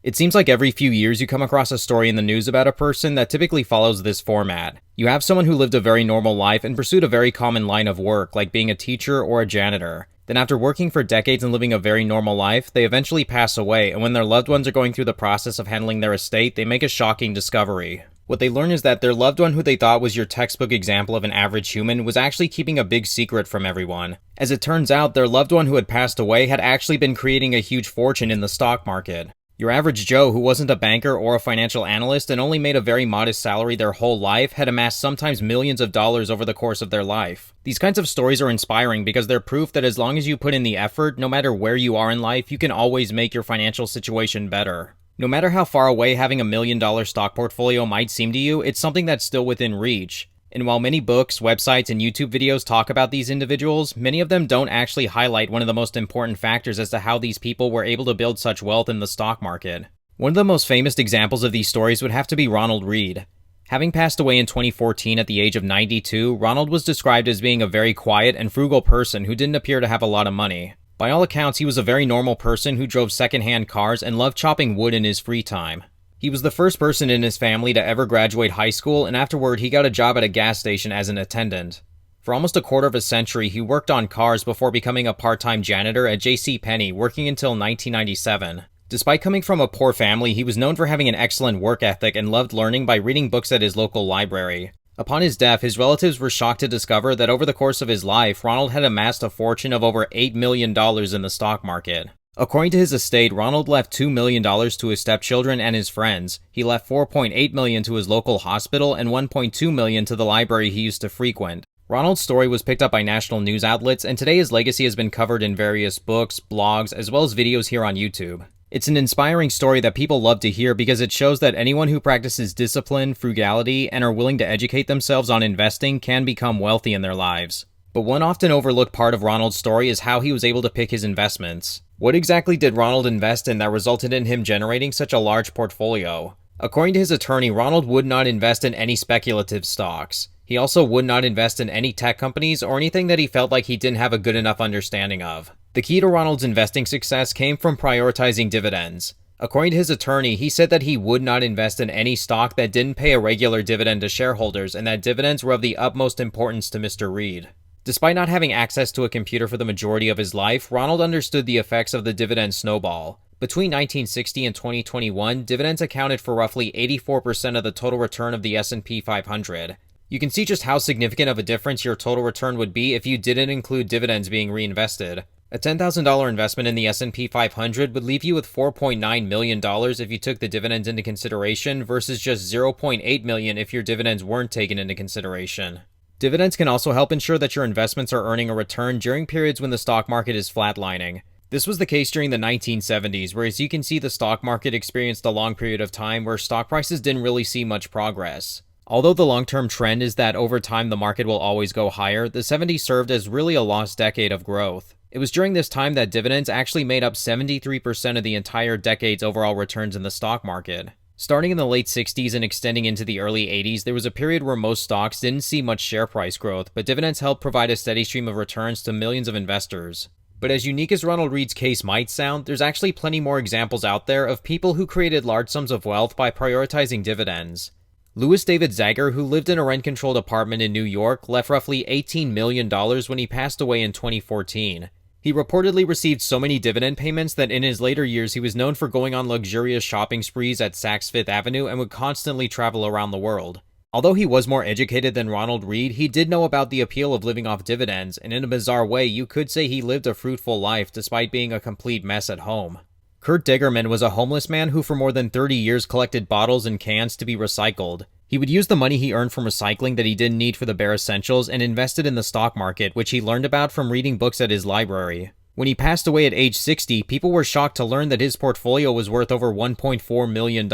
It seems like every few years you come across a story in the news about a person that typically follows this format. You have someone who lived a very normal life and pursued a very common line of work, like being a teacher or a janitor. Then after working for decades and living a very normal life, they eventually pass away, and when their loved ones are going through the process of handling their estate, they make a shocking discovery. What they learn is that their loved one, who they thought was your textbook example of an average human, was actually keeping a big secret from everyone. As it turns out, their loved one who had passed away had actually been creating a huge fortune in the stock market. Your average Joe, who wasn't a banker or a financial analyst and only made a very modest salary their whole life, had amassed sometimes millions of dollars over the course of their life. These kinds of stories are inspiring because they're proof that as long as you put in the effort, no matter where you are in life, you can always make your financial situation better. No matter how far away having a $1 million stock portfolio might seem to you, it's something that's still within reach. And while many books, websites, and YouTube videos talk about these individuals, many of them don't actually highlight one of the most important factors as to how these people were able to build such wealth in the stock market. One of the most famous examples of these stories would have to be Ronald Read. Having passed away in 2014 at the age of 92, Ronald was described as being a very quiet and frugal person who didn't appear to have a lot of money. By all accounts, he was a very normal person who drove second-hand cars and loved chopping wood in his free time. He was the first person in his family to ever graduate high school, and afterward he got a job at a gas station as an attendant. For almost a quarter of a century, he worked on cars before becoming a part-time janitor at JCPenney, working until 1997. Despite coming from a poor family, he was known for having an excellent work ethic and loved learning by reading books at his local library. Upon his death, his relatives were shocked to discover that over the course of his life, Ronald had amassed a fortune of over $8 million in the stock market. According to his estate, Ronald left $2 million to his stepchildren and his friends. He left $4.8 million to his local hospital and $1.2 million to the library he used to frequent. Ronald's story was picked up by national news outlets, and today his legacy has been covered in various books, blogs, as well as videos here on YouTube. It's an inspiring story that people love to hear because it shows that anyone who practices discipline, frugality, and are willing to educate themselves on investing can become wealthy in their lives. But one often overlooked part of Ronald's story is how he was able to pick his investments. What exactly did Ronald invest in that resulted in him generating such a large portfolio? According to his attorney, Ronald would not invest in any speculative stocks. He also would not invest in any tech companies or anything that he felt like he didn't have a good enough understanding of. The key to Ronald's investing success came from prioritizing dividends. According to his attorney, he said that he would not invest in any stock that didn't pay a regular dividend to shareholders and that dividends were of the utmost importance to Mr. Read. Despite not having access to a computer for the majority of his life, Ronald understood the effects of the dividend snowball. Between 1960 and 2021, dividends accounted for roughly 84% of the total return of the S&P 500. You can see just how significant of a difference your total return would be if you didn't include dividends being reinvested. A $10,000 investment in the S&P 500 would leave you with $4.9 million if you took the dividends into consideration versus just $0.8 million if your dividends weren't taken into consideration. Dividends can also help ensure that your investments are earning a return during periods when the stock market is flatlining. This was the case during the 1970s, where as you can see, the stock market experienced a long period of time where stock prices didn't really see much progress. Although the long-term trend is that over time the market will always go higher, the 70s served as really a lost decade of growth. It was during this time that dividends actually made up 73% of the entire decade's overall returns in the stock market. Starting in the late 60s and extending into the early 80s, there was a period where most stocks didn't see much share price growth, but dividends helped provide a steady stream of returns to millions of investors. But as unique as Ronald Read's case might sound, there's actually plenty more examples out there of people who created large sums of wealth by prioritizing dividends. Louis David Zager, who lived in a rent-controlled apartment in New York, left roughly $18 million when he passed away in 2014. He reportedly received so many dividend payments that in his later years he was known for going on luxurious shopping sprees at Saks Fifth Avenue and would constantly travel around the world. Although he was more educated than Ronald Read, he did know about the appeal of living off dividends, and in a bizarre way, you could say he lived a fruitful life despite being a complete mess at home. Kurt Diggerman was a homeless man who for more than 30 years collected bottles and cans to be recycled. He would use the money he earned from recycling that he didn't need for the bare essentials and invested in the stock market, which he learned about from reading books at his library. When he passed away at age 60, people were shocked to learn that his portfolio was worth over $1.4 million.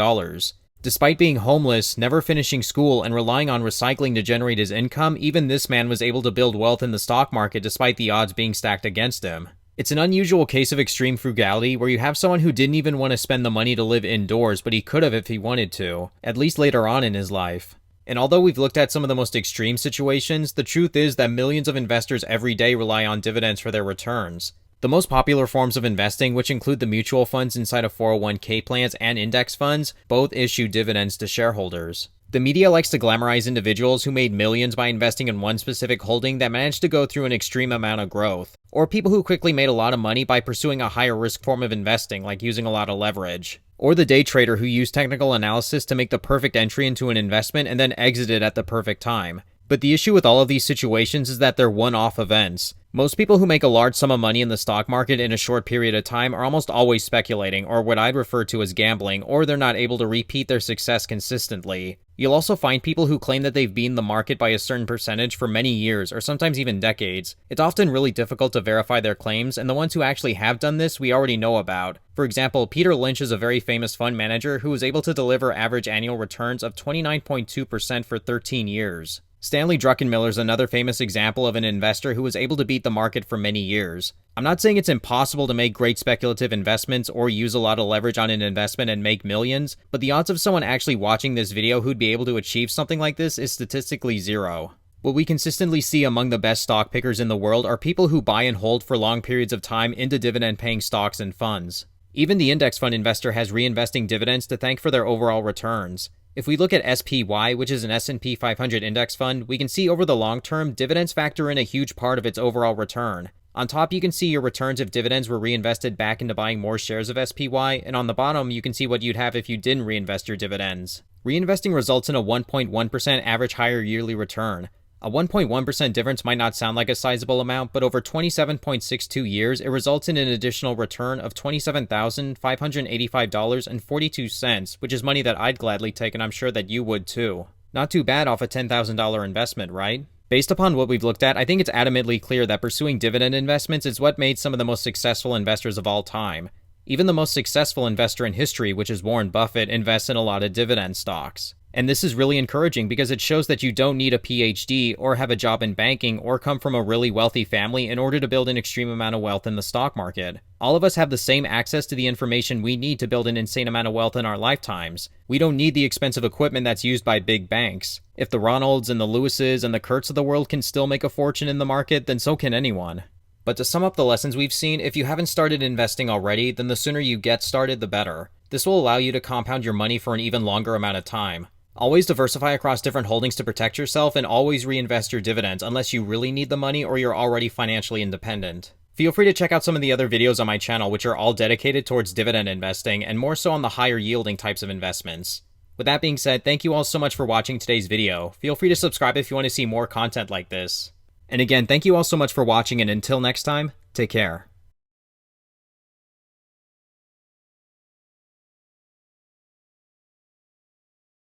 Despite being homeless, never finishing school, and relying on recycling to generate his income, even this man was able to build wealth in the stock market despite the odds being stacked against him. It's an unusual case of extreme frugality where you have someone who didn't even want to spend the money to live indoors, but he could have if he wanted to, at least later on in his life. And although we've looked at some of the most extreme situations, the truth is that millions of investors every day rely on dividends for their returns. The most popular forms of investing, which include the mutual funds inside of 401k plans and index funds, both issue dividends to shareholders. The media likes to glamorize individuals who made millions by investing in one specific holding that managed to go through an extreme amount of growth, or people who quickly made a lot of money by pursuing a higher risk form of investing, like using a lot of leverage, or the day trader who used technical analysis to make the perfect entry into an investment and then exited at the perfect time. But the issue with all of these situations is that they're one-off events. Most people who make a large sum of money in the stock market in a short period of time are almost always speculating, or what I'd refer to as gambling, or they're not able to repeat their success consistently. You'll also find people who claim that they've beaten the market by a certain percentage for many years, or sometimes even decades. It's often really difficult to verify their claims, and the ones who actually have done this we already know about. For example, Peter Lynch is a very famous fund manager who was able to deliver average annual returns of 29.2% for 13 years. Stanley Druckenmiller is another famous example of an investor who was able to beat the market for many years. I'm not saying it's impossible to make great speculative investments or use a lot of leverage on an investment and make millions, but the odds of someone actually watching this video who'd be able to achieve something like this is statistically zero. What we consistently see among the best stock pickers in the world are people who buy and hold for long periods of time into dividend-paying stocks and funds. Even the index fund investor has reinvesting dividends to thank for their overall returns. If we look at SPY, which is an S&P 500 index fund, we can see over the long term, dividends factor in a huge part of its overall return. On top, you can see your returns if dividends were reinvested back into buying more shares of SPY, and on the bottom, you can see what you'd have if you didn't reinvest your dividends. Reinvesting results in a 1.1% average higher yearly return. A 1.1% difference might not sound like a sizable amount, but over 27.62 years, it results in an additional return of $27,585.42, which is money that I'd gladly take, and I'm sure that you would too. Not too bad off a $10,000 investment, right? Based upon what we've looked at, I think it's adamantly clear that pursuing dividend investments is what made some of the most successful investors of all time. Even the most successful investor in history, which is Warren Buffett, invests in a lot of dividend stocks. And this is really encouraging because it shows that you don't need a PhD or have a job in banking or come from a really wealthy family in order to build an extreme amount of wealth in the stock market. All of us have the same access to the information we need to build an insane amount of wealth in our lifetimes. We don't need the expensive equipment that's used by big banks. If the Ronalds and the Lewises and the Kurtz of the world can still make a fortune in the market, then so can anyone. But to sum up the lessons we've seen, if you haven't started investing already, then the sooner you get started, the better. This will allow you to compound your money for an even longer amount of time. Always diversify across different holdings to protect yourself, and always reinvest your dividends unless you really need the money or you're already financially independent. Feel free to check out some of the other videos on my channel, which are all dedicated towards dividend investing and more so on the higher yielding types of investments. With that being said, thank you all so much for watching today's video. Feel free to subscribe if you want to see more content like this. And again, thank you all so much for watching, and until next time, take care.